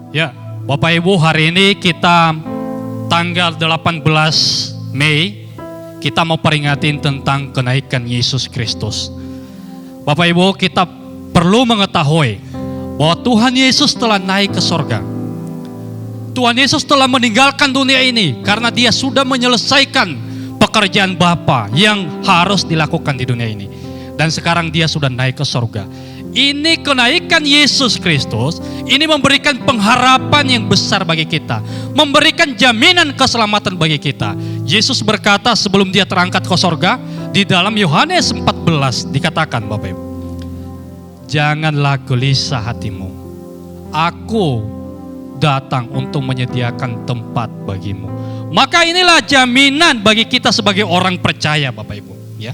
Ya, Bapak Ibu, hari ini kita tanggal 18 Mei, kita mau peringatin tentang kenaikan Yesus Kristus. Bapak Ibu, kita perlu mengetahui bahwa Tuhan Yesus telah naik ke sorga. Tuhan Yesus telah meninggalkan dunia ini karena dia sudah menyelesaikan pekerjaan Bapa yang harus dilakukan di dunia ini. Dan sekarang dia sudah naik ke sorga. Ini kenaikan Yesus Kristus, ini memberikan pengharapan yang besar bagi kita, memberikan jaminan keselamatan bagi kita. Yesus berkata sebelum dia terangkat ke sorga, di dalam Yohanes 14 dikatakan, Bapak Ibu, janganlah gelisah hatimu, aku datang untuk menyediakan tempat bagimu. Maka inilah jaminan bagi kita sebagai orang percaya, Bapak Ibu, ya.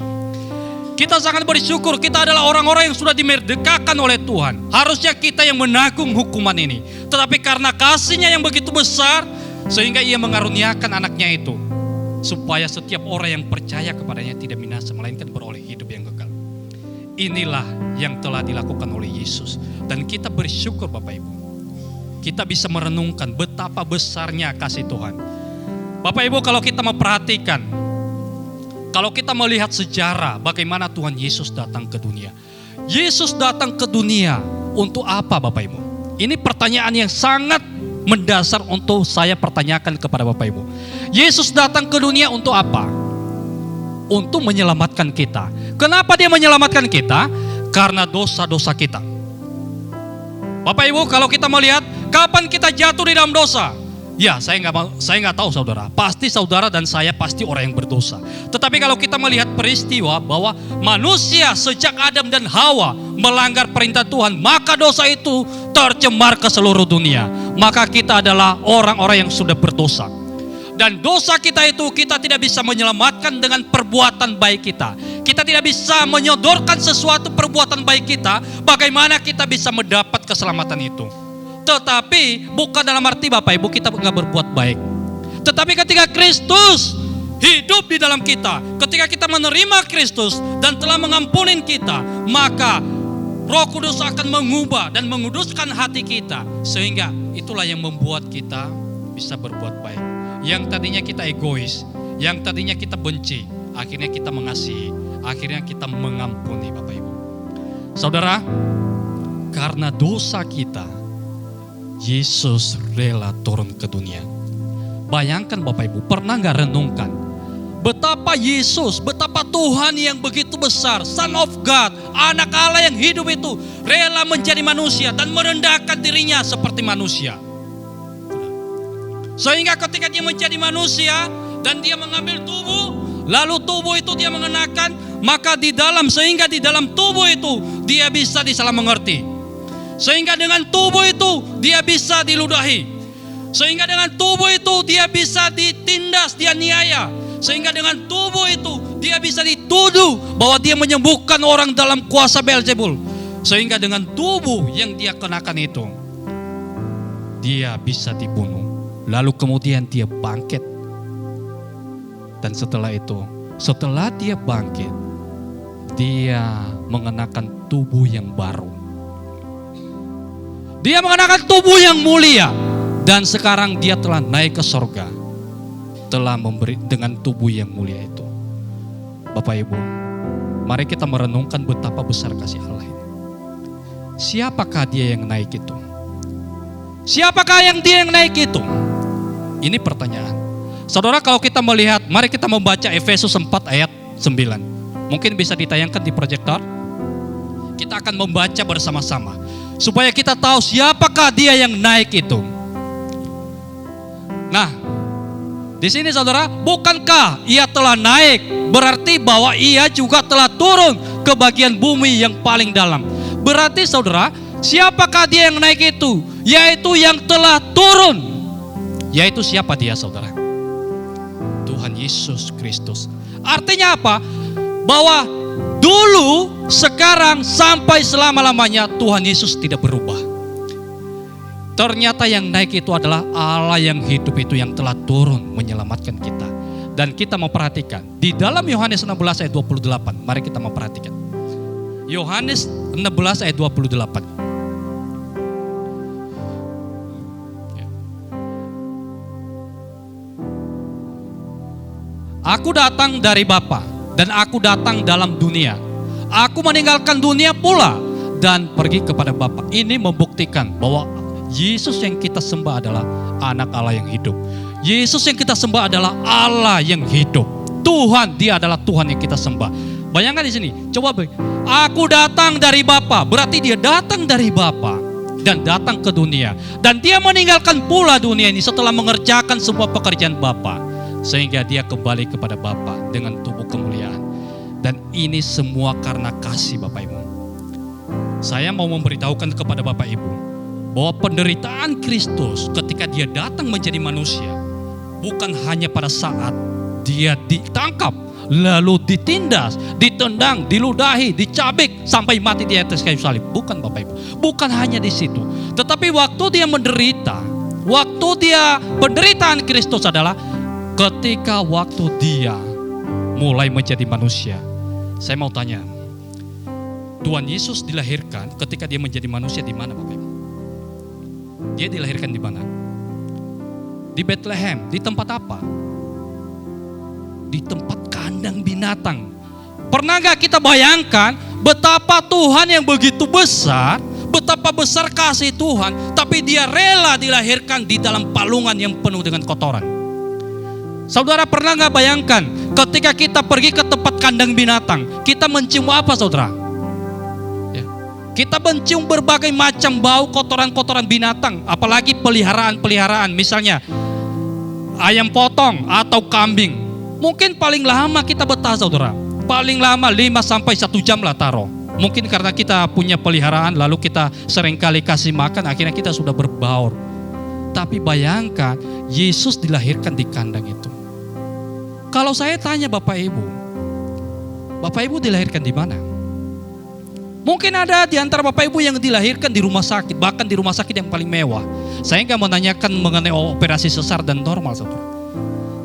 Kita sangat bersyukur kita adalah orang-orang yang sudah dimerdekakan oleh Tuhan. Harusnya kita yang menanggung hukuman ini. Tetapi karena kasih-Nya yang begitu besar, sehingga Ia mengaruniakan anaknya itu. Supaya setiap orang yang percaya kepadanya tidak binasa, melainkan beroleh hidup yang kekal. Inilah yang telah dilakukan oleh Yesus. Dan kita bersyukur Bapak Ibu. Kita bisa merenungkan betapa besarnya kasih Tuhan. Bapak Ibu, kalau kita memperhatikan, kalau kita melihat sejarah bagaimana Tuhan Yesus datang ke dunia. Yesus datang ke dunia untuk apa Bapak Ibu? Ini pertanyaan yang sangat mendasar untuk saya pertanyakan kepada Bapak Ibu. Yesus datang ke dunia untuk apa? Untuk menyelamatkan kita. Kenapa dia menyelamatkan kita? Karena dosa-dosa kita. Bapak Ibu, kalau kita melihat kapan kita jatuh di dalam dosa? Ya, saya nggak tahu saudara. Pasti saudara dan saya pasti orang yang berdosa. Tetapi kalau kita melihat peristiwa bahwa manusia sejak Adam dan Hawa melanggar perintah Tuhan, maka dosa itu tercemar ke seluruh dunia. Maka kita adalah orang-orang yang sudah berdosa. Dan dosa kita itu kita tidak bisa menyelamatkan dengan perbuatan baik kita. Kita tidak bisa menyodorkan sesuatu perbuatan baik kita. Bagaimana kita bisa mendapat keselamatan itu? Tetapi bukan dalam arti Bapak Ibu kita nggak berbuat baik. Tetapi ketika Kristus hidup di dalam kita, ketika kita menerima Kristus dan telah mengampuni kita, maka Roh Kudus akan mengubah dan menguduskan hati kita. Sehingga itulah yang membuat kita bisa berbuat baik. Yang tadinya kita egois, yang tadinya kita benci, akhirnya kita mengasihi, akhirnya kita mengampuni Bapak Ibu. Saudara, karena dosa kita, Yesus rela turun ke dunia. Bayangkan Bapak Ibu, pernah gak renungkan betapa Yesus, betapa Tuhan yang begitu besar, Son of God, anak Allah yang hidup itu rela menjadi manusia dan merendahkan dirinya seperti manusia. Sehingga ketika dia menjadi manusia dan dia mengambil tubuh, lalu tubuh itu dia mengenakan, maka sehingga di dalam tubuh itu dia bisa disalah mengerti. Sehingga dengan tubuh itu dia bisa diludahi. Sehingga dengan tubuh itu dia bisa ditindas, dianiaya. Sehingga dengan tubuh itu dia bisa dituduh bahwa dia menyembuhkan orang dalam kuasa Beelzebul. Sehingga dengan tubuh yang dia kenakan itu dia bisa dibunuh. Lalu kemudian dia bangkit. Dan setelah itu, setelah dia bangkit, dia mengenakan tubuh yang baru. Dia mengenakan tubuh yang mulia. Dan sekarang dia telah naik ke sorga. Telah memberi dengan tubuh yang mulia itu. Bapak Ibu, mari kita merenungkan betapa besar kasih Allah ini. Siapakah dia yang naik itu? Siapakah yang dia yang naik itu? Ini pertanyaan. Saudara, kalau kita melihat, mari kita membaca Efesus 4 ayat 9. Mungkin bisa ditayangkan di proyektor. Kita akan membaca bersama-sama supaya kita tahu siapakah dia yang naik itu. Nah, di sini saudara, bukankah ia telah naik? Berarti bahwa ia juga telah turun ke bagian bumi yang paling dalam. Berarti saudara, Siapakah dia yang naik itu? Yaitu yang telah turun. Yaitu siapa dia, saudara? Tuhan Yesus Kristus. Artinya apa? Bahwa dulu, sekarang, sampai selama-lamanya Tuhan Yesus tidak berubah. Ternyata yang naik itu adalah Allah yang hidup itu, yang telah turun menyelamatkan kita. Dan kita mau perhatikan di dalam Yohanes 16 ayat 28. Mari kita mau perhatikan. Yohanes 16 ayat 28. Aku datang dari Bapa dan aku datang dalam dunia. Aku meninggalkan dunia pula dan pergi kepada Bapa. Ini membuktikan bahwa Yesus yang kita sembah adalah anak Allah yang hidup. Yesus yang kita sembah adalah Allah yang hidup. Tuhan, dia adalah Tuhan yang kita sembah. Bayangkan di sini, coba aku datang dari Bapa, berarti dia datang dari Bapa dan datang ke dunia. Dan dia meninggalkan pula dunia ini setelah mengerjakan sebuah pekerjaan Bapa, sehingga dia kembali kepada Bapa dengan tubuh kemuliaan. Dan ini semua karena kasih Bapak Ibu. Saya mau memberitahukan kepada Bapak Ibu bahwa penderitaan Kristus ketika dia datang menjadi manusia bukan hanya pada saat dia ditangkap, lalu ditindas, ditendang, diludahi, dicabik sampai mati di atas kayu salib. Bukan Bapak Ibu, bukan hanya di situ. Tetapi waktu dia menderita, waktu dia penderitaan Kristus adalah ketika waktu dia mulai menjadi manusia. Saya mau tanya, Tuhan Yesus dilahirkan ketika dia menjadi manusia di mana Bapak Ibu? Dia dilahirkan di mana? Di Bethlehem. Di tempat apa? Di tempat kandang binatang. Pernah gak kita bayangkan betapa Tuhan yang begitu besar, betapa besar kasih Tuhan, tapi dia rela dilahirkan di dalam palungan yang penuh dengan kotoran. Saudara pernah gak bayangkan ketika kita pergi ke tempat kandang binatang, kita mencium apa saudara? Kita mencium berbagai macam bau kotoran-kotoran binatang, apalagi peliharaan-peliharaan, misalnya ayam potong atau kambing. Mungkin paling lama kita betah saudara, paling lama 5-1 jam lah taruh. Mungkin karena kita punya peliharaan, lalu kita seringkali kasih makan, akhirnya kita sudah berbaur. Tapi bayangkan, Yesus dilahirkan di kandang itu. Kalau saya tanya Bapak Ibu dilahirkan di mana? Mungkin ada di antara Bapak Ibu yang dilahirkan di rumah sakit, bahkan di rumah sakit yang paling mewah. Saya nggak menanyakan mengenai operasi sesar dan normal, saudara.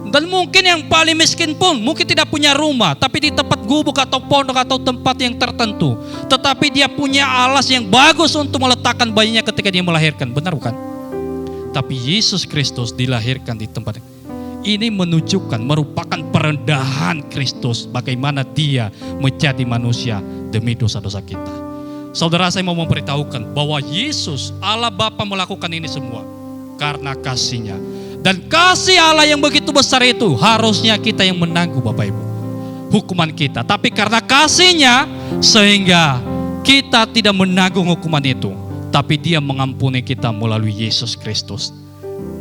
Dan mungkin yang paling miskin pun mungkin tidak punya rumah, tapi di tempat gubuk atau pondok atau tempat yang tertentu. Tetapi dia punya alas yang bagus untuk meletakkan bayinya ketika dia melahirkan, benar bukan? Tapi Yesus Kristus dilahirkan di tempat ini menunjukkan, merupakan perendahan Kristus, bagaimana dia menjadi manusia demi dosa-dosa kita. Saudara, saya mau memberitahukan bahwa Yesus, Allah Bapa melakukan ini semua karena kasih-Nya. Dan kasih Allah yang begitu besar itu harusnya kita yang menanggung Bapak Ibu hukuman kita. Tapi karena kasih-Nya sehingga kita tidak menanggung hukuman itu, tapi Dia mengampuni kita melalui Yesus Kristus.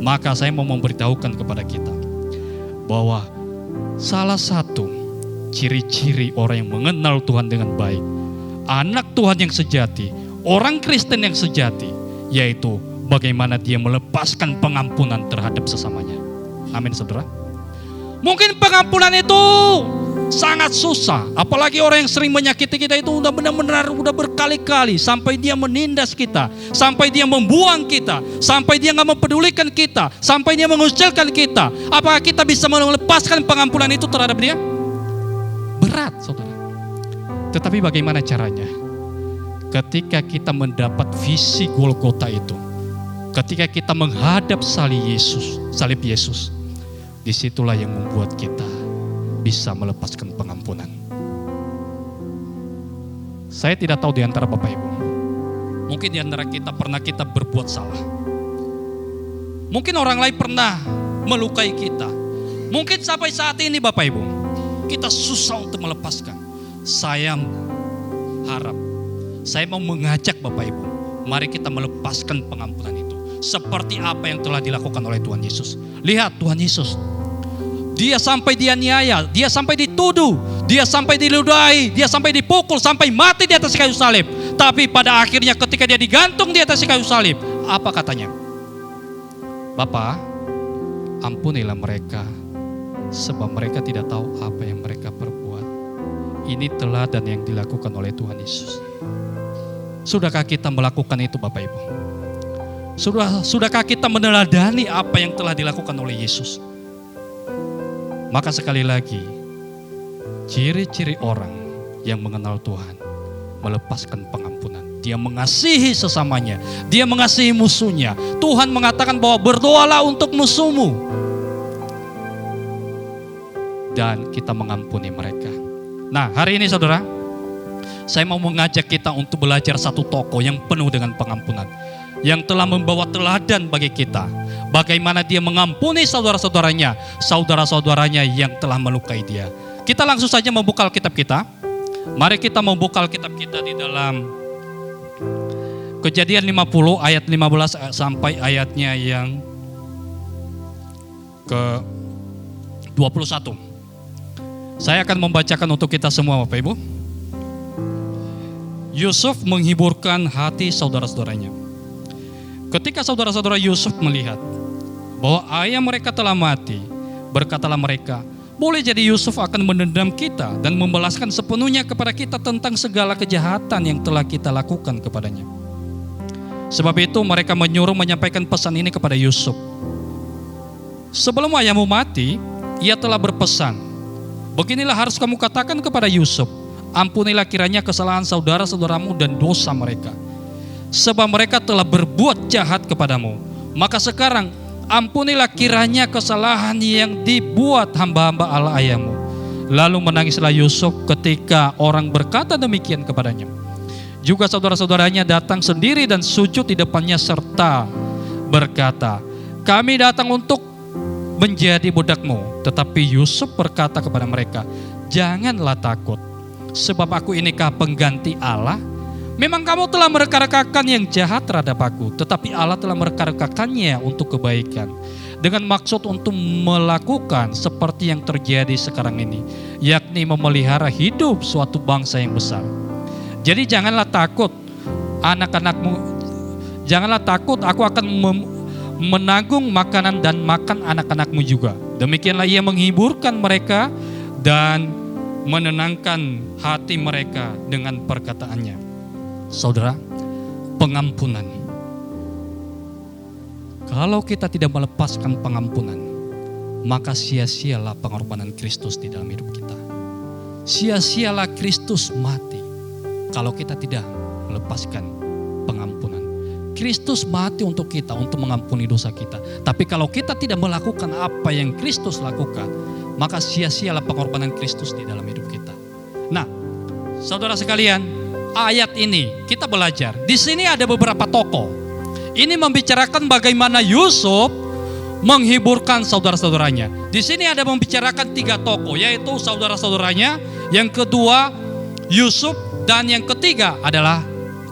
Maka saya mau memberitahukan kepada kita bahwa salah satu ciri-ciri orang yang mengenal Tuhan dengan baik, anak Tuhan yang sejati, orang Kristen yang sejati, yaitu bagaimana dia melepaskan pengampunan terhadap sesamanya. Amin saudara. Mungkin pengampunan itu sangat susah, apalagi orang yang sering menyakiti kita itu udah benar-benar udah berkali-kali, sampai dia menindas kita, sampai dia membuang kita, sampai dia gak mempedulikan kita, sampai dia mengucilkan kita. Apakah kita bisa melepaskan pengampunan itu terhadap dia? Berat saudara. Tetapi bagaimana caranya? Ketika kita mendapat visi Golgota itu, ketika kita menghadap salib Yesus, disitulah yang membuat kita bisa melepaskan pengampunan. Saya tidak tahu di antara Bapak Ibu, mungkin di antara kita pernah kita berbuat salah. Mungkin orang lain pernah melukai kita. Mungkin sampai saat ini Bapak Ibu, kita susah untuk melepaskan. Saya harap, saya mau mengajak Bapak Ibu, mari kita melepaskan pengampunan itu. Seperti apa yang telah dilakukan oleh Tuhan Yesus. Lihat Tuhan Yesus, Dia sampai dianiaya, Dia sampai dituduh, Dia sampai diludahi, Dia sampai dipukul, sampai mati di atas kayu salib. Tetapi pada akhirnya ketika dia digantung di atas kayu salib, apa katanya? Bapa, ampunilah mereka, sebab mereka tidak tahu apa yang mereka perbuat. Ini teladan yang dilakukan oleh Tuhan Yesus. Sudahkah kita melakukan itu Bapak Ibu? Sudahkah kita meneladani apa yang telah dilakukan oleh Yesus? Maka sekali lagi, ciri-ciri orang yang mengenal Tuhan melepaskan pengampunan. Dia mengasihi sesamanya, dia mengasihi musuhnya. Tuhan mengatakan bahwa berdoalah untuk musuhmu, dan kita mengampuni mereka. Nah, hari ini saudara, saya mau mengajak kita untuk belajar satu tokoh yang penuh dengan pengampunan, yang telah membawa teladan bagi kita. Bagaimana dia mengampuni saudara-saudaranya yang telah melukai dia. Kita langsung saja membuka Alkitab kita. Mari kita membuka Alkitab kita di dalam Kejadian 50 ayat 15 sampai ayatnya yang ke-21. Saya akan membacakan untuk kita semua Bapak Ibu. Yusuf menghiburkan hati saudara-saudaranya. Ketika saudara-saudara Yusuf melihat bahwa ayah mereka telah mati, berkatalah mereka, boleh jadi Yusuf akan mendendam kita dan membalaskan sepenuhnya kepada kita tentang segala kejahatan yang telah kita lakukan kepadanya. Sebab itu mereka menyuruh menyampaikan pesan ini kepada Yusuf. Sebelum ayahmu mati, ia telah berpesan, beginilah harus kamu katakan kepada Yusuf, ampunilah kiranya kesalahan saudara-saudaramu dan dosa mereka. Sebab mereka telah berbuat jahat kepadamu. Maka sekarang ampunilah kiranya kesalahan yang dibuat hamba-hamba Allah ayahmu. Lalu menangislah Yusuf ketika orang berkata demikian kepadanya. Juga saudara-saudaranya datang sendiri dan sujud di depannya serta berkata, kami datang untuk menjadi budakmu. Tetapi Yusuf berkata kepada mereka, janganlah takut, sebab aku inikah pengganti Allah? Memang kamu telah mereka-rekakan yang jahat terhadap aku, tetapi Allah telah mereka-rekakannya untuk kebaikan, dengan maksud untuk melakukan seperti yang terjadi sekarang ini, yakni memelihara hidup suatu bangsa yang besar. Jadi janganlah takut anak-anakmu, janganlah takut, aku akan menanggung makanan dan makan anak-anakmu juga. Demikianlah ia menghiburkan mereka dan menenangkan hati mereka dengan perkataannya. Saudara, pengampunan. Kalau kita tidak melepaskan pengampunan, maka sia-sialah pengorbanan Kristus di dalam hidup kita. Sia-sialah Kristus mati kalau kita tidak melepaskan pengampunan. Kristus mati untuk kita, untuk mengampuni dosa kita. Tapi kalau kita tidak melakukan apa yang Kristus lakukan, maka sia-sialah pengorbanan Kristus di dalam hidup kita. Nah, saudara sekalian, ayat ini kita belajar. Di sini ada beberapa tokoh. Ini membicarakan bagaimana Yusuf menghiburkan saudara-saudaranya. Di sini ada membicarakan 3 tokoh, yaitu saudara-saudaranya, yang kedua Yusuf, dan yang ketiga adalah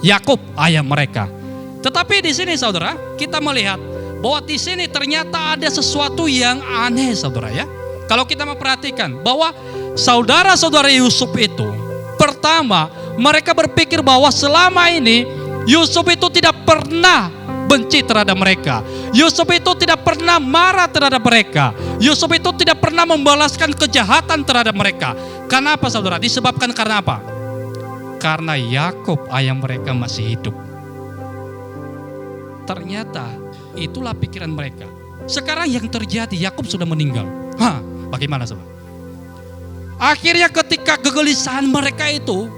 Yakub, ayah mereka. Tetapi di sini saudara, kita melihat bahwa di sini ternyata ada sesuatu yang aneh saudara ya. Kalau kita memperhatikan bahwa saudara-saudara Yusuf itu, pertama mereka berpikir bahwa selama ini Yusuf itu tidak pernah benci terhadap mereka. Yusuf itu tidak pernah marah terhadap mereka. Yusuf itu tidak pernah membalaskan kejahatan terhadap mereka. Karena apa saudara? Disebabkan karena apa? Karena Yakub ayah mereka masih hidup. Ternyata itulah pikiran mereka. Sekarang yang terjadi, Yakub sudah meninggal. Bagaimana saudara? Akhirnya ketika kegelisahan mereka itu,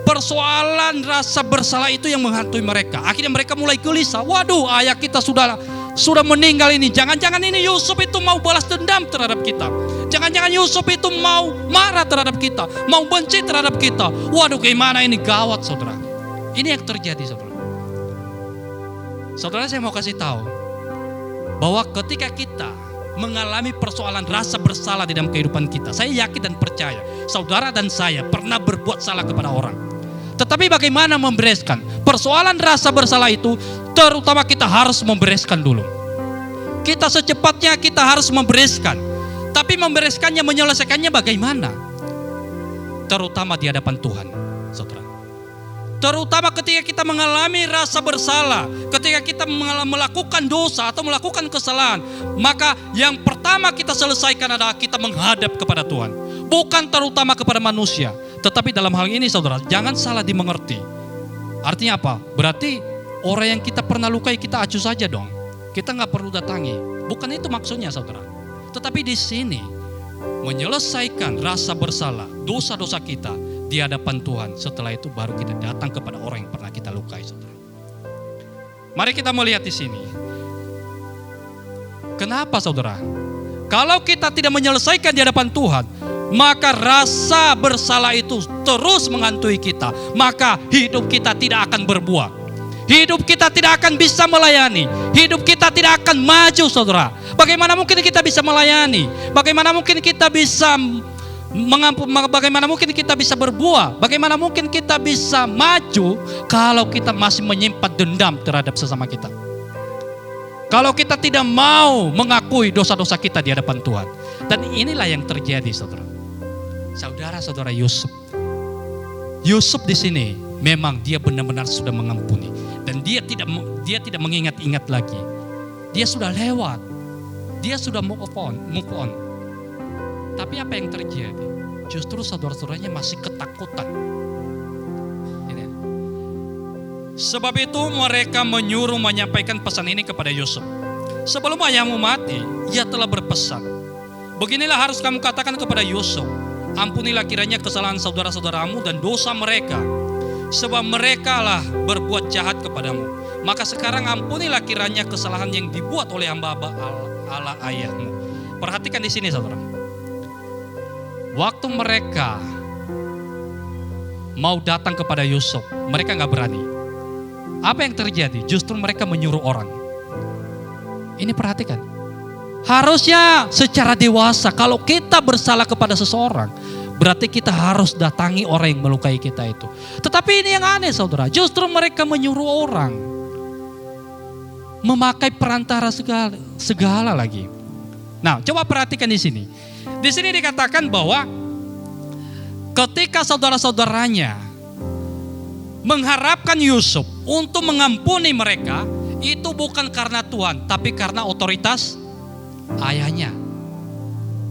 persoalan rasa bersalah itu yang menghantui mereka. Akhirnya mereka mulai gelisah. Waduh, ayah kita sudah meninggal ini. Jangan-jangan ini Yusuf itu mau balas dendam terhadap kita. Jangan-jangan Yusuf itu mau marah terhadap kita, mau benci terhadap kita. Waduh, gimana ini, gawat saudara. Ini yang terjadi saudara. Saudara, saya mau kasih tahu bahwa ketika kita mengalami persoalan rasa bersalah di dalam kehidupan kita, saya yakin dan percaya saudara dan saya pernah berbuat salah kepada orang. Tetapi bagaimana membereskan persoalan rasa bersalah itu? Terutama kita harus membereskan dulu. Kita secepatnya kita harus membereskan. Tapi membereskannya, menyelesaikannya bagaimana? Terutama di hadapan Tuhan, saudara. Terutama ketika kita mengalami rasa bersalah, ketika kita melakukan dosa atau melakukan kesalahan, maka yang pertama kita selesaikan adalah kita menghadap kepada Tuhan. Bukan terutama kepada manusia. Tetapi dalam hal ini saudara, jangan salah dimengerti. Artinya apa? Berarti orang yang kita pernah lukai kita acuh saja dong. Kita nggak perlu datangi. Bukan itu maksudnya saudara. Tetapi di sini menyelesaikan rasa bersalah, dosa-dosa kita di hadapan Tuhan. Setelah itu baru kita datang kepada orang yang pernah kita lukai, saudara. Mari kita melihat di sini. Kenapa, saudara? Kalau kita tidak menyelesaikan di hadapan Tuhan, maka rasa bersalah itu terus menghantui kita. Maka hidup kita tidak akan berbuah. Hidup kita tidak akan bisa melayani. Hidup kita tidak akan maju, saudara. Bagaimana mungkin kita bisa melayani? Bagaimana mungkin kita bisa bagaimana mungkin kita bisa berbuah? Bagaimana mungkin kita bisa maju kalau kita masih menyimpan dendam terhadap sesama kita? Kalau kita tidak mau mengakui dosa-dosa kita di hadapan Tuhan. Dan inilah yang terjadi, saudara. Saudara-saudara Yusuf. Yusuf di sini memang dia benar-benar sudah mengampuni dan dia tidak mengingat-ingat lagi. Dia sudah lewat. Dia sudah move on. Tapi apa yang terjadi? Justru saudara-saudaranya masih ketakutan. Ini. Sebab itu mereka menyuruh menyampaikan pesan ini kepada Yusuf. Sebelum ayahmu mati, ia telah berpesan. Beginilah harus kamu katakan kepada Yusuf. Ampunilah kiranya kesalahan saudara-saudaramu dan dosa mereka. Sebab mereka lah berbuat jahat kepadamu. Maka sekarang ampunilah kiranya kesalahan yang dibuat oleh hamba-hamba Allah ayahmu. Perhatikan di sini, saudara. Waktu mereka mau datang kepada Yusuf, mereka nggak berani. Apa yang terjadi? Justru mereka menyuruh orang. Ini perhatikan. Harusnya secara dewasa, kalau kita bersalah kepada seseorang, berarti kita harus datangi orang yang melukai kita itu. Tetapi ini yang aneh, saudara. Justru mereka menyuruh orang. Memakai perantara segala lagi. Nah, coba perhatikan di sini. Di sini dikatakan bahwa ketika saudara-saudaranya mengharapkan Yusuf untuk mengampuni mereka, itu bukan karena Tuhan, tapi karena otoritas ayahnya.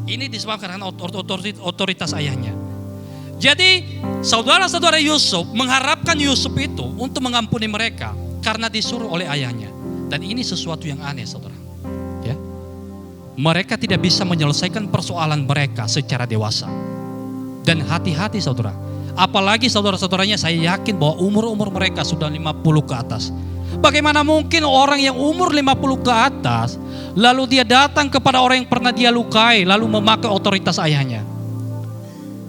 Ini disebabkan karena otoritas ayahnya. Jadi saudara-saudara Yusuf mengharapkan Yusuf itu untuk mengampuni mereka karena disuruh oleh ayahnya. Dan ini sesuatu yang aneh, saudara. Ya. Mereka tidak bisa menyelesaikan persoalan mereka secara dewasa. Dan hati-hati, saudara. Apalagi saudara-saudaranya, saya yakin bahwa umur-umur mereka sudah 50 ke atas. Bagaimana mungkin orang yang umur 50 ke atas lalu dia datang kepada orang yang pernah dia lukai lalu memakai otoritas ayahnya?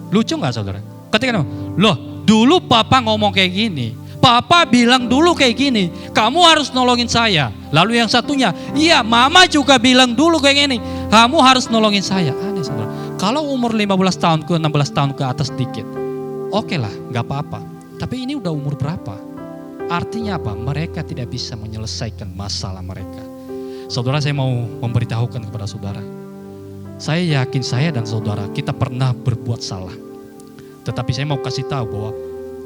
Lucu gak, saudara? Ketika loh, dulu papa ngomong kayak gini, papa bilang dulu kayak gini, kamu harus nolongin saya. Lalu yang satunya, iya mama juga bilang dulu kayak gini, kamu harus nolongin saya. Aneh, saudara. Kalau umur 15 tahun ke 16 tahun ke atas dikit, oke lah, gak apa-apa. Tapi ini udah umur berapa? Artinya apa? Mereka tidak bisa menyelesaikan masalah mereka. Saudara, saya mau memberitahukan kepada saudara. Saya yakin saya dan saudara, kita pernah berbuat salah. Tetapi saya mau kasih tahu bahwa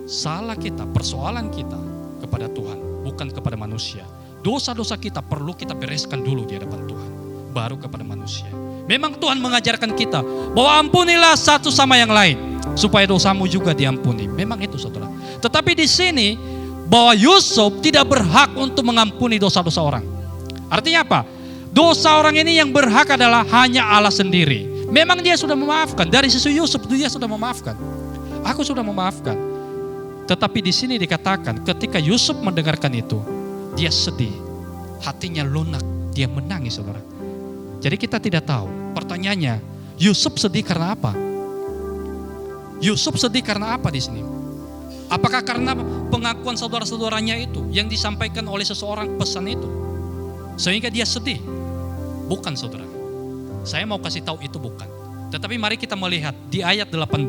salah kita, persoalan kita kepada Tuhan, bukan kepada manusia. Dosa-dosa kita perlu kita bereskan dulu di hadapan Tuhan, baru kepada manusia. Memang Tuhan mengajarkan kita bahwa ampunilah satu sama yang lain, supaya dosamu juga diampuni. Memang itu, saudara. Tetapi di sini, bahwa Yusuf tidak berhak untuk mengampuni dosa-dosa orang. Artinya apa? Dosa orang ini yang berhak adalah hanya Allah sendiri. Memang dia sudah memaafkan. Dari sisi Yusuf dia sudah memaafkan. Aku sudah memaafkan. Tetapi di sini dikatakan ketika Yusuf mendengarkan itu, dia sedih. Hatinya lunak, dia menangis, saudara. Jadi kita tidak tahu. Pertanyaannya, Yusuf sedih karena apa? Yusuf sedih karena apa di sini? Apakah karena pengakuan saudara-saudaranya itu yang disampaikan oleh seseorang pesan itu sehingga dia sedih? Bukan, saudara. Saya mau kasih tahu itu bukan. Tetapi mari kita melihat di ayat 18.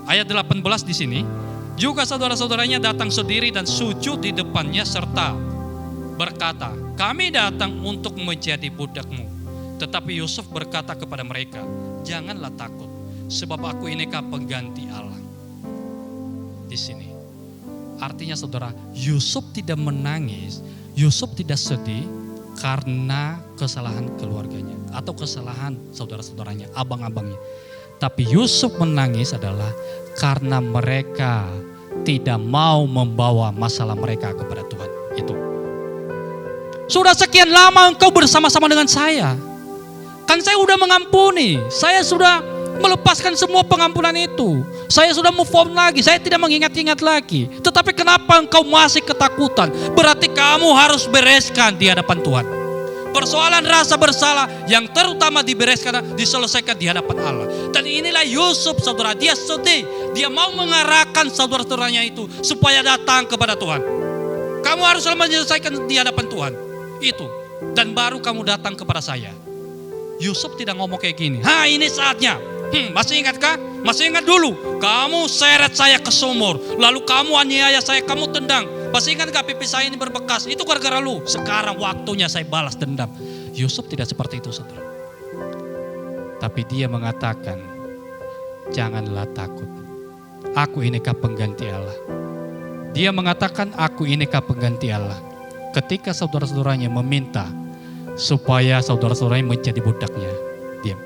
Ayat 18 di sini, juga saudara-saudaranya datang sendiri dan sujud di depannya serta berkata, kami datang untuk menjadi budakmu. Tetapi Yusuf berkata kepada mereka, janganlah takut, sebab aku ini pengganti Allah. Di sini Artinya saudara, Yusuf tidak menangis, Yusuf tidak sedih karena kesalahan keluarganya atau kesalahan saudara-saudaranya, abang-abangnya. Tapi Yusuf menangis adalah karena mereka tidak mau membawa masalah mereka kepada Tuhan. Itu. Sudah sekian lama engkau bersama-sama dengan saya. Kan saya sudah mengampuni, saya sudah melepaskan semua pengampunan itu. Saya sudah move on lagi, saya tidak mengingat-ingat lagi. Tetapi kenapa engkau masih ketakutan? Berarti kamu harus bereskan di hadapan Tuhan. Persoalan rasa bersalah yang terutama dibereskan, diselesaikan di hadapan Allah. Dan inilah Yusuf saudara, dia sedih. Dia mau mengarahkan saudara-saudaranya itu supaya datang kepada Tuhan. Kamu harus menyelesaikan di hadapan Tuhan. Itu. Dan baru kamu datang kepada saya. Yusuf tidak ngomong kayak gini. Ini saatnya. Masih ingatkah? Masih ingat dulu. Kamu seret saya ke sumur. Lalu kamu aniaya saya, kamu tendang. Masih ingat gak pipi saya ini berbekas? Itu gara-gara lu. Sekarang waktunya saya balas dendam. Yusuf tidak seperti itu saudara. Tapi dia mengatakan, janganlah takut. Aku inikah pengganti Allah. Dia mengatakan, aku inikah pengganti Allah. Ketika saudara-saudaranya meminta supaya saudara-saudaranya menjadi budaknya, diam.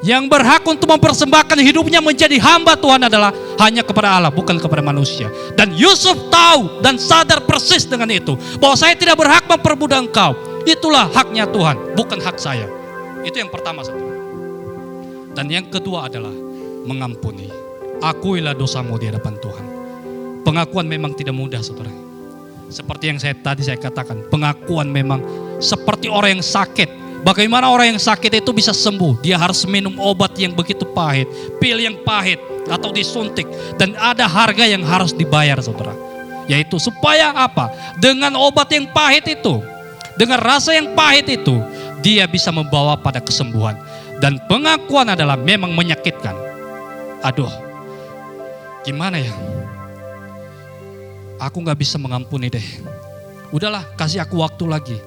Yang berhak untuk mempersembahkan hidupnya menjadi hamba Tuhan adalah hanya kepada Allah, bukan kepada manusia. Dan Yusuf tahu dan sadar persis dengan itu, bahwa saya tidak berhak memperbudak engkau. Itulah haknya Tuhan, bukan hak saya. Itu yang pertama saudara. Dan yang kedua adalah mengampuni. Akuilah dosamu di hadapan Tuhan. Pengakuan memang tidak mudah saudara. Seperti yang tadi saya katakan, pengakuan memang seperti orang yang sakit. Bagaimana orang yang sakit itu bisa sembuh? Dia harus minum obat yang begitu pahit, pil yang pahit atau disuntik, dan ada harga yang harus dibayar saudara. Yaitu supaya apa? Dengan obat yang pahit itu, dengan rasa yang pahit itu, dia bisa membawa pada kesembuhan. Dan pengakuan adalah memang menyakitkan. Aduh, gimana ya? Aku gak bisa mengampuni deh. Udahlah, kasih aku waktu lagi.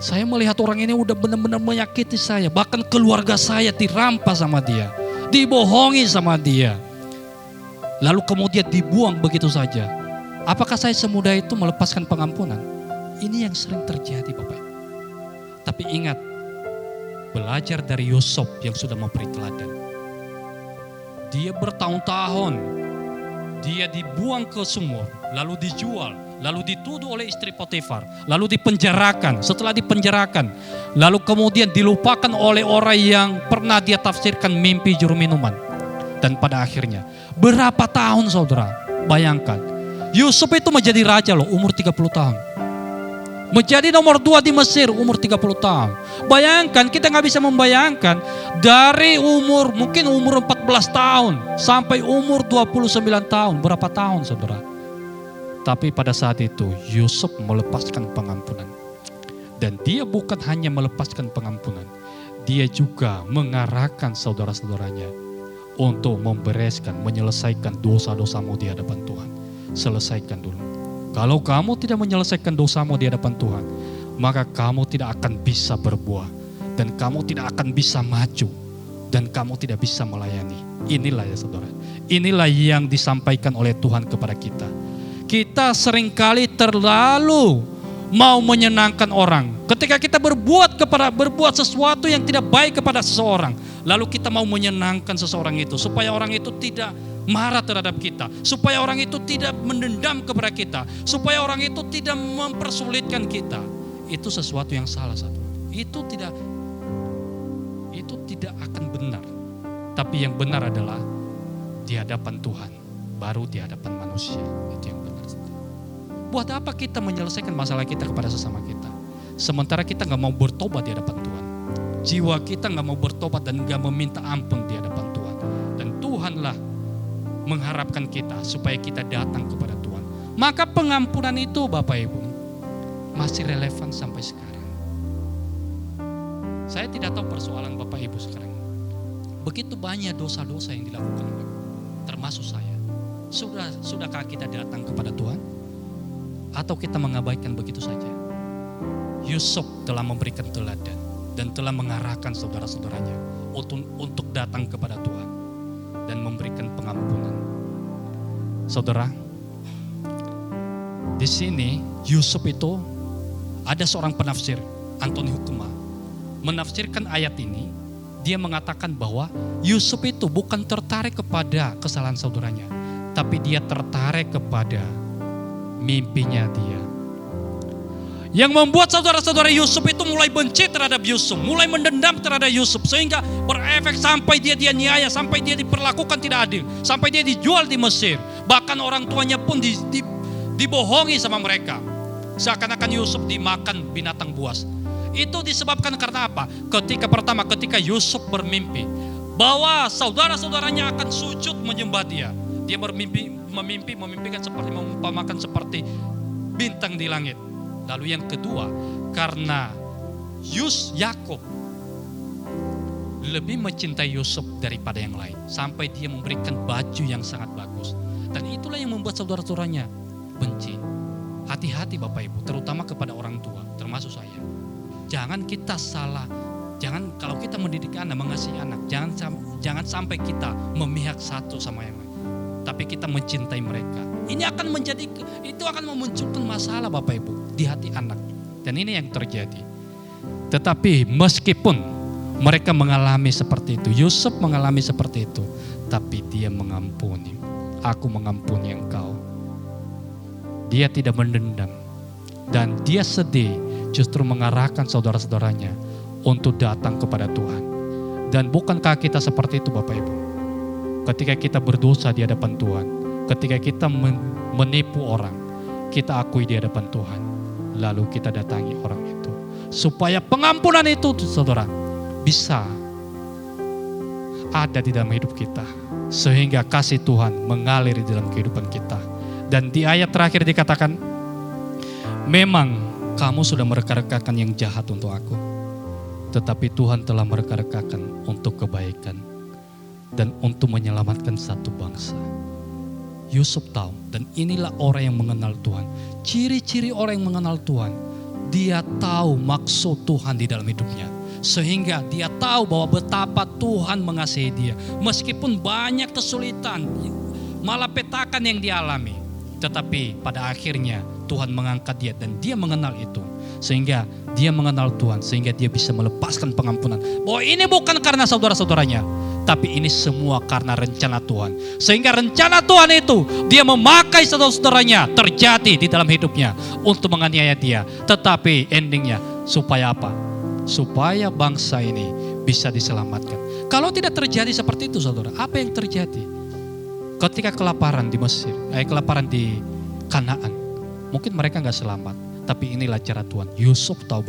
Saya melihat orang ini udah benar-benar menyakiti saya. Bahkan keluarga saya dirampas sama dia. Dibohongi sama dia. Lalu kemudian dibuang begitu saja. Apakah saya semudah itu melepaskan pengampunan? Ini yang sering terjadi Bapak. Tapi ingat, belajar dari Yusuf yang sudah memberi teladan. Dia bertahun-tahun, dia dibuang ke sumur, lalu dijual, lalu dituduh oleh istri Potifar, lalu dipenjarakan. Setelah dipenjarakan, lalu kemudian dilupakan oleh orang yang pernah dia tafsirkan mimpi juru minuman. Dan pada akhirnya, berapa tahun saudara? Bayangkan, Yusuf itu menjadi raja loh, umur 30 tahun. Menjadi nomor 2 di Mesir, umur 30 tahun. Bayangkan, kita gak bisa membayangkan, dari mungkin umur 14 tahun, sampai umur 29 tahun, berapa tahun saudara? Tapi pada saat itu Yusuf melepaskan pengampunan. Dan dia bukan hanya melepaskan pengampunan, dia juga mengarahkan saudara-saudaranya untuk membereskan, menyelesaikan dosa-dosamu di hadapan Tuhan. Selesaikan dulu. Kalau kamu tidak menyelesaikan dosamu di hadapan Tuhan, maka kamu tidak akan bisa berbuah. Dan kamu tidak akan bisa maju. Dan kamu tidak bisa melayani. Inilah ya saudara. Inilah yang disampaikan oleh Tuhan kepada kita. Kita seringkali terlalu mau menyenangkan orang. Ketika kita berbuat sesuatu yang tidak baik kepada seseorang, lalu kita mau menyenangkan seseorang itu supaya orang itu tidak marah terhadap kita, supaya orang itu tidak mendendam kepada kita, supaya orang itu tidak mempersulitkan kita. Itu sesuatu yang salah satu. Itu tidak akan benar. Tapi yang benar adalah di hadapan Tuhan, baru di hadapan manusia. Itu yang benar. Buat apa kita menyelesaikan masalah kita kepada sesama kita, sementara kita gak mau bertobat di hadapan Tuhan. Jiwa kita gak mau bertobat dan gak meminta ampun di hadapan Tuhan. Dan Tuhanlah mengharapkan kita supaya kita datang kepada Tuhan. Maka pengampunan itu Bapak Ibu masih relevan sampai sekarang. Saya tidak tahu persoalan Bapak Ibu sekarang. Begitu banyak dosa-dosa yang dilakukan, termasuk saya. Sudahkah kita datang kepada Tuhan? Atau kita mengabaikan begitu saja? Yusuf telah memberikan teladan dan telah mengarahkan saudara-saudaranya untuk datang kepada Tuhan dan memberikan pengampunan. Saudara, Di sini Yusuf itu ada seorang penafsir, Anthony Hukuma, menafsirkan ayat ini. Dia mengatakan bahwa Yusuf itu bukan tertarik kepada kesalahan saudaranya, tapi dia tertarik kepada mimpinya dia. Yang membuat saudara-saudara Yusuf itu mulai benci terhadap Yusuf, mulai mendendam terhadap Yusuf, sehingga berefek sampai dia dianiaya, sampai dia diperlakukan tidak adil, sampai dia dijual di Mesir. Bahkan orang tuanya pun dibohongi sama mereka. Seakan-akan Yusuf dimakan binatang buas. Itu disebabkan karena apa? Ketika Yusuf bermimpi bahwa saudara-saudaranya akan sujud menyembah dia. Dia memimpikan seperti mengumpamakan seperti bintang di langit. Lalu yang kedua, karena Yakub lebih mencintai Yusuf daripada yang lain, sampai dia memberikan baju yang sangat bagus. Dan itulah yang membuat saudara-saudaranya benci. Hati-hati Bapak Ibu, terutama kepada orang tua, termasuk saya. Jangan kita salah, kalau kita mendidik anak, mengasihi anak, jangan sampai kita memihak satu sama yang lain. Tapi kita mencintai mereka. Ini akan memunculkan masalah Bapak Ibu di hati anak. Dan ini yang terjadi. Tetapi meskipun mereka mengalami seperti itu, Yusuf mengalami seperti itu, tapi dia mengampuni. Aku mengampuni engkau. Dia tidak mendendam. Dan dia sedih, justru mengarahkan saudara-saudaranya untuk datang kepada Tuhan. Dan bukankah kita seperti itu Bapak Ibu? Ketika kita berdosa di hadapan Tuhan, ketika kita menipu orang, kita akui di hadapan Tuhan, lalu kita datangi orang itu. Supaya pengampunan itu saudara bisa ada di dalam hidup kita. Sehingga kasih Tuhan mengalir di dalam kehidupan kita. Dan di ayat terakhir dikatakan, memang kamu sudah mereka-rekakan yang jahat untuk aku, tetapi Tuhan telah mereka-rekakan untuk kebaikan dan untuk menyelamatkan satu bangsa. Yusuf tahu, dan inilah orang yang mengenal Tuhan. Ciri-ciri orang yang mengenal Tuhan, dia tahu maksud Tuhan di dalam hidupnya. Sehingga dia tahu bahwa betapa Tuhan mengasihi dia. Meskipun banyak kesulitan, malapetakan yang dialami, tetapi pada akhirnya Tuhan mengangkat dia dan dia mengenal itu. Sehingga dia mengenal Tuhan, sehingga dia bisa melepaskan pengampunan. Bahwa ini bukan karena saudara-saudaranya, tapi ini semua karena rencana Tuhan. Sehingga rencana Tuhan itu, dia memakai saudara-saudaranya terjadi di dalam hidupnya untuk menganiaya dia. Tetapi endingnya supaya apa? Supaya bangsa ini bisa diselamatkan. Kalau tidak terjadi seperti itu saudara, apa yang terjadi? Ketika kelaparan di Mesir, kelaparan di Kanaan, mungkin mereka gak selamat. Tapi inilah cara Tuhan. Yusuf tahu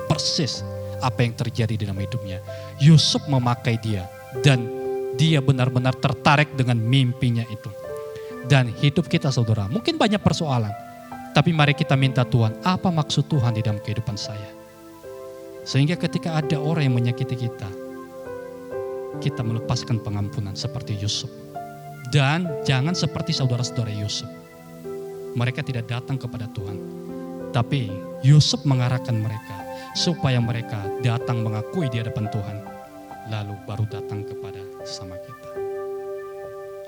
persis apa yang terjadi dalam hidupnya. Yusuf memakai dia dan dia benar-benar tertarik dengan mimpinya itu. Dan hidup kita saudara, mungkin banyak persoalan. Tapi mari kita minta Tuhan, apa maksud Tuhan di dalam kehidupan saya? Sehingga ketika ada orang yang menyakiti kita, kita melepaskan pengampunan seperti Yusuf. Dan jangan seperti saudara-saudara Yusuf. Mereka tidak datang kepada Tuhan. Tapi Yusuf mengarahkan mereka supaya mereka datang mengakui di hadapan Tuhan. Lalu baru datang kepada sama kita.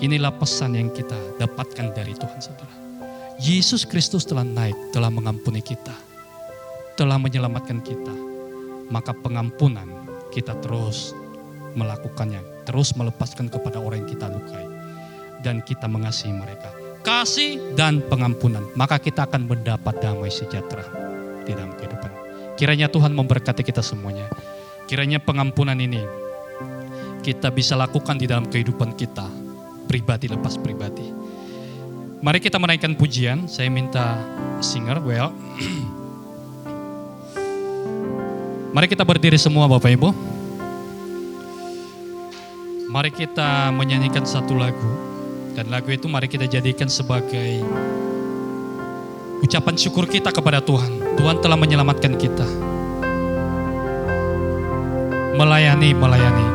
Inilah pesan yang kita dapatkan dari Tuhan saudara. Yesus Kristus telah naik, telah mengampuni kita. Telah menyelamatkan kita. Maka pengampunan kita terus melakukannya. Terus melepaskan kepada orang yang kita lukai. Dan kita mengasihi mereka. Kasih dan pengampunan. Maka kita akan mendapat damai sejahtera di dalam kehidupan. Kiranya Tuhan memberkati kita semuanya. Kiranya pengampunan ini kita bisa lakukan di dalam kehidupan kita. Pribadi lepas pribadi. Mari kita menaikkan pujian. Saya minta singer, Mari kita berdiri semua Bapak Ibu. Mari kita menyanyikan satu lagu. Dan lagu itu mari kita jadikan sebagai ucapan syukur kita kepada Tuhan. Tuhan telah menyelamatkan kita. Melayani. Melayani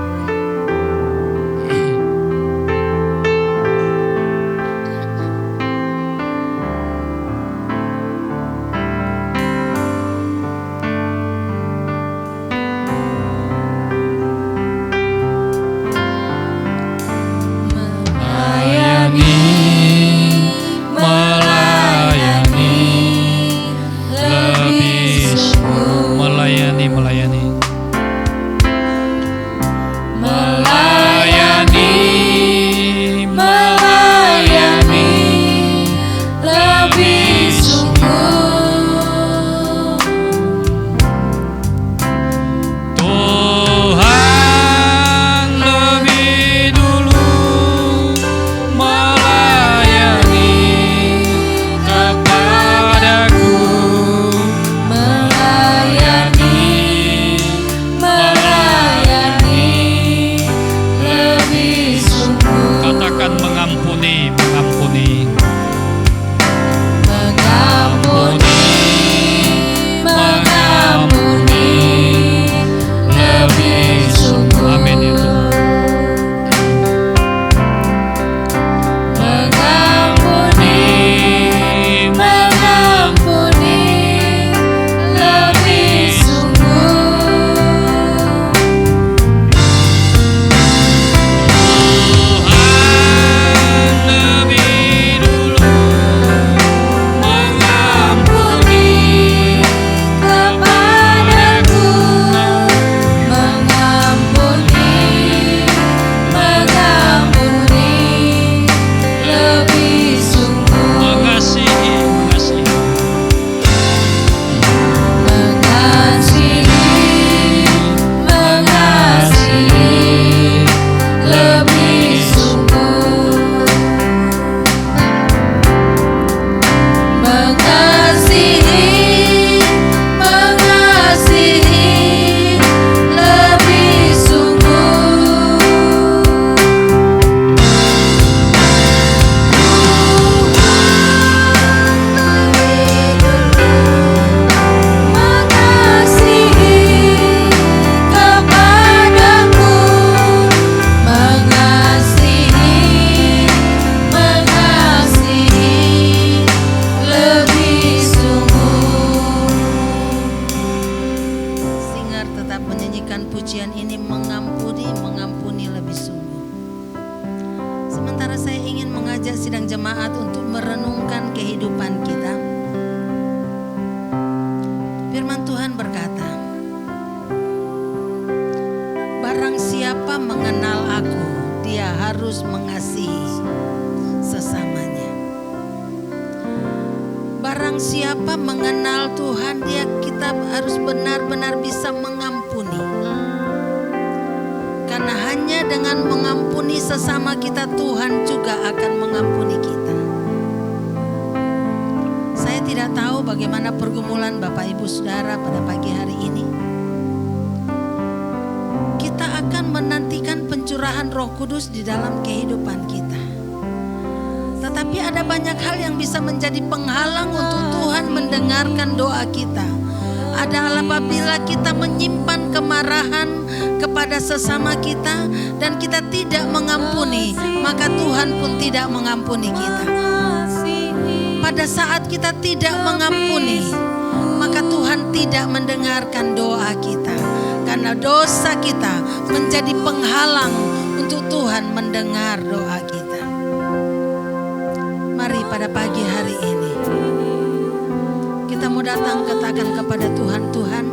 jemaat untuk merenungkan kehidupan kita. Firman Tuhan berkata, barang siapa mengenal aku, dia harus mengasihi sesamanya. Barang siapa mengenal Tuhan, kita harus benar-benar bisa mengampuni. Karena hanya dengan mengampuni sesama kita, Tuhan juga akan mengampuni kita. Saya tidak tahu bagaimana pergumulan Bapak Ibu Saudara pada pagi hari ini. Kita akan menantikan pencurahan Roh Kudus di dalam kehidupan kita. Tetapi ada banyak hal yang bisa menjadi penghalang untuk Tuhan mendengarkan doa kita. Adalah apabila kita menyimpan kemarahan kepada sesama kita dan kita tidak mengampuni, maka Tuhan pun tidak mengampuni kita. Pada saat kita tidak mengampuni, maka Tuhan tidak mendengarkan doa kita. Karena dosa kita menjadi penghalang untuk Tuhan mendengar doa kita. Mari pada pagi hari ini kita mau datang katakan kepada Tuhan, Tuhan,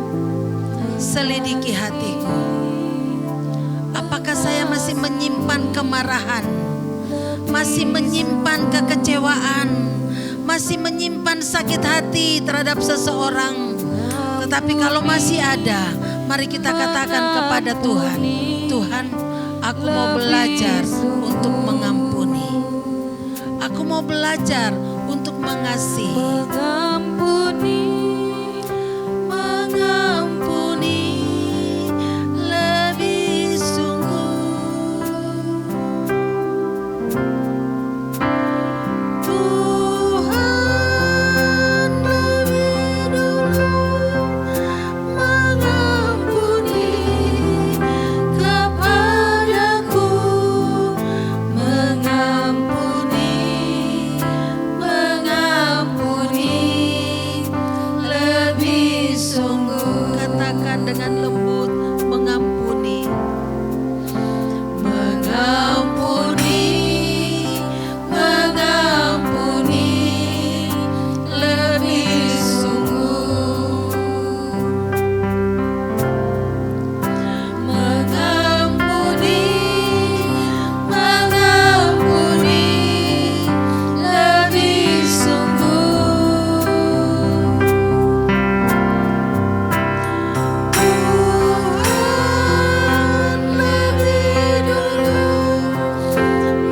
selidiki hatiku. Apakah saya masih menyimpan kemarahan, masih menyimpan kekecewaan, masih menyimpan sakit hati terhadap seseorang? Tetapi kalau masih ada, mari kita katakan kepada Tuhan, Tuhan, aku mau belajar untuk mengampuni. Aku mau belajar untuk mengasihi. Mengampuni lebih sungguh. Tuhan lebih dulu mengampuni kepadaku. Mengampuni lebih sungguh. Katakan dengan lembut, mengampuni. Mengampuni, mengampuni lebih sungguh. Mengampuni, mengampuni lebih sungguh. Tuhan lebih dulu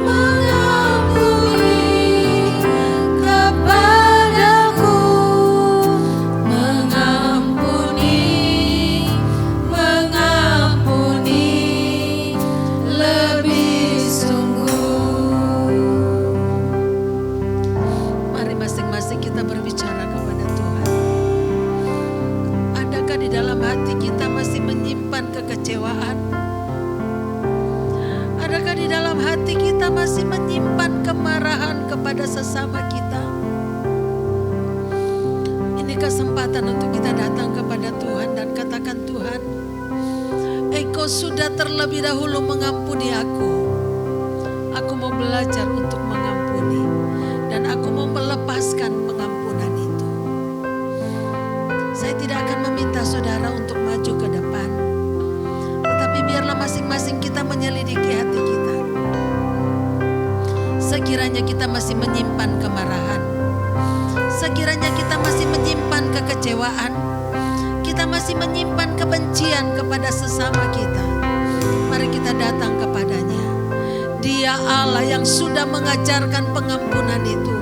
mengampuni kepadaku. Mengampuni, mengampuni lebih sungguh. Mari masing-masing kita berbicara kepada Tuhan. Adakah di dalam hati kita masih menyimpan kekecewaan? Adakah di dalam hati kita masih menyimpan kemarahan kepada sesama kita? Ini kesempatan untuk kita datang kepada Tuhan dan katakan, Tuhan, Engkau sudah terlebih dahulu mengampuni aku. Aku mau belajar untuk mengampuni dan aku mau melepaskan pengampunan itu. Saya tidak akan meminta saudara untuk maju ke depan, tetapi biarlah masing-masing kita menyelidiki hati kita. Sekiranya kita masih menyimpan kemarahan, sekiranya kita masih menyimpan kekecewaan, kita masih menyimpan kebencian kepada sesama kita, mari kita datang kepadanya. Dia Allah yang sudah mengajarkan pengampunan itu.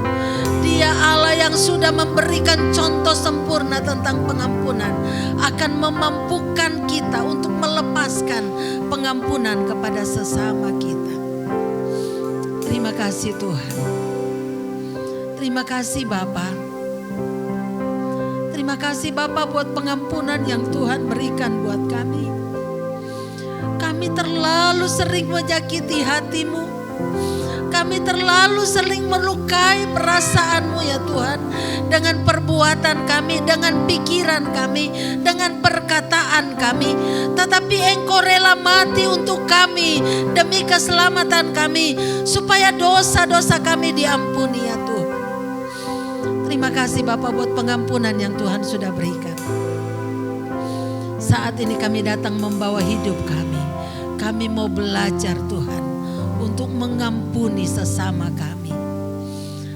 Dia Allah yang sudah memberikan contoh sempurna tentang pengampunan, akan memampukan kita untuk melepaskan pengampunan kepada sesama kita. Terima kasih Tuhan. Terima kasih Bapa. Terima kasih Bapa buat pengampunan yang Tuhan berikan buat kami. Kami terlalu sering menyakiti hati-Mu. Kami terlalu sering melukai perasaan-Mu ya Tuhan, dengan perbuatan kami, dengan pikiran kami, dengan perkataan kami. Tetapi Engkau rela mati untuk kami demi keselamatan kami, supaya dosa-dosa kami diampuni ya Tuhan. Terima kasih Bapak buat pengampunan yang Tuhan sudah berikan. Saat ini kami datang membawa hidup kami. Kami mau belajar Tuhan untuk mengampuni sesama kami.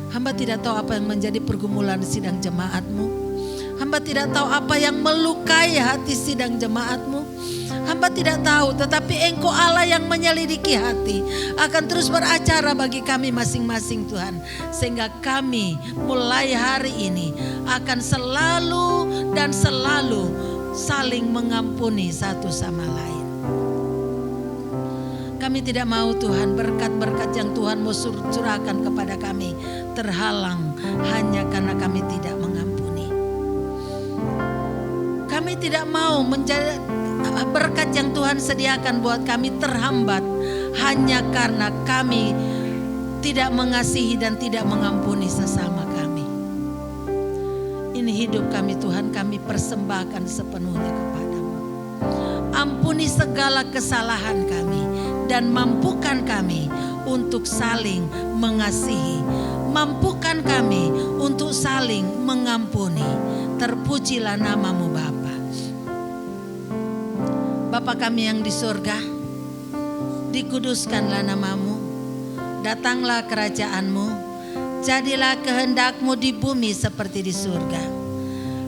Hamba tidak tahu apa yang menjadi pergumulan sidang jemaat-Mu. Hamba tidak tahu apa yang melukai hati sidang jemaat-Mu. Hamba tidak tahu, tetapi Engkau Allah yang menyelidiki hati akan terus beracara bagi kami masing-masing Tuhan. Sehingga kami mulai hari ini akan selalu dan selalu saling mengampuni satu sama lain. Kami tidak mau Tuhan berkat-berkat yang Tuhan mau curahkan kepada kami terhalang hanya karena kami tidak mengampuni. Kami tidak mau menjadi berkat yang Tuhan sediakan buat kami terhambat hanya karena kami tidak mengasihi dan tidak mengampuni sesama kami. Ini hidup kami Tuhan, kami persembahkan sepenuhnya kepada-Mu. Ampuni segala kesalahan kami dan mampukan kami untuk saling mengasihi. Mampukan kami untuk saling mengampuni. Terpujilah nama-Mu Bapa. Bapa kami yang di surga, dikuduskanlah nama-Mu. Datanglah kerajaan-Mu. Jadilah kehendak-Mu di bumi seperti di surga.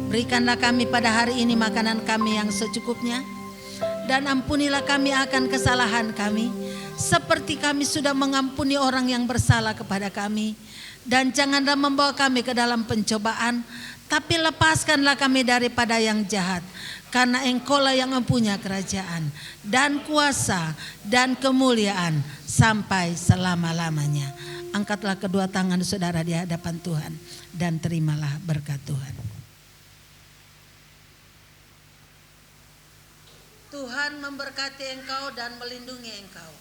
Berikanlah kami pada hari ini makanan kami yang secukupnya. Dan ampunilah kami akan kesalahan kami, seperti kami sudah mengampuni orang yang bersalah kepada kami. Dan janganlah membawa kami ke dalam pencobaan, tapi lepaskanlah kami daripada yang jahat. Karena Engkau-lah yang mempunyai kerajaan dan kuasa dan kemuliaan sampai selama-lamanya. Angkatlah kedua tangan saudara di hadapan Tuhan dan terimalah berkat Tuhan. Tuhan memberkati engkau dan melindungi engkau.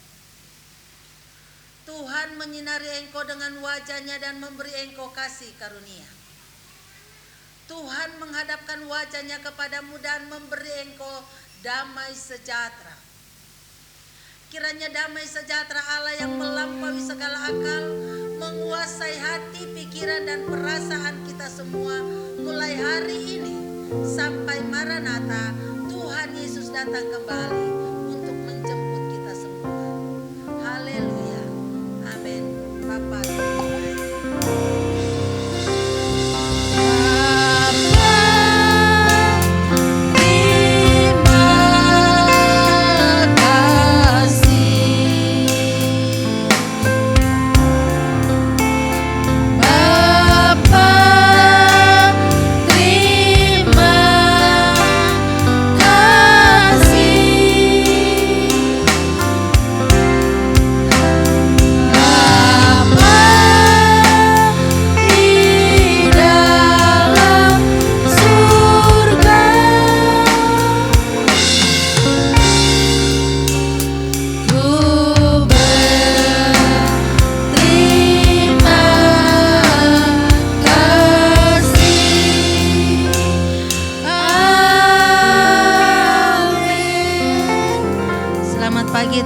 Tuhan menyinari engkau dengan wajah-Nya dan memberi engkau kasih karunia. Tuhan menghadapkan wajah-Nya kepadamu dan memberi engkau damai sejahtera. Kiranya damai sejahtera Allah yang melampaui segala akal menguasai hati, pikiran dan perasaan kita semua mulai hari ini sampai Maranatha. Tuhan Yesus datang kembali untuk menjemput kita semua. Haleluya. Amin. Bapa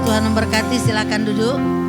Tuhan memberkati, silakan duduk.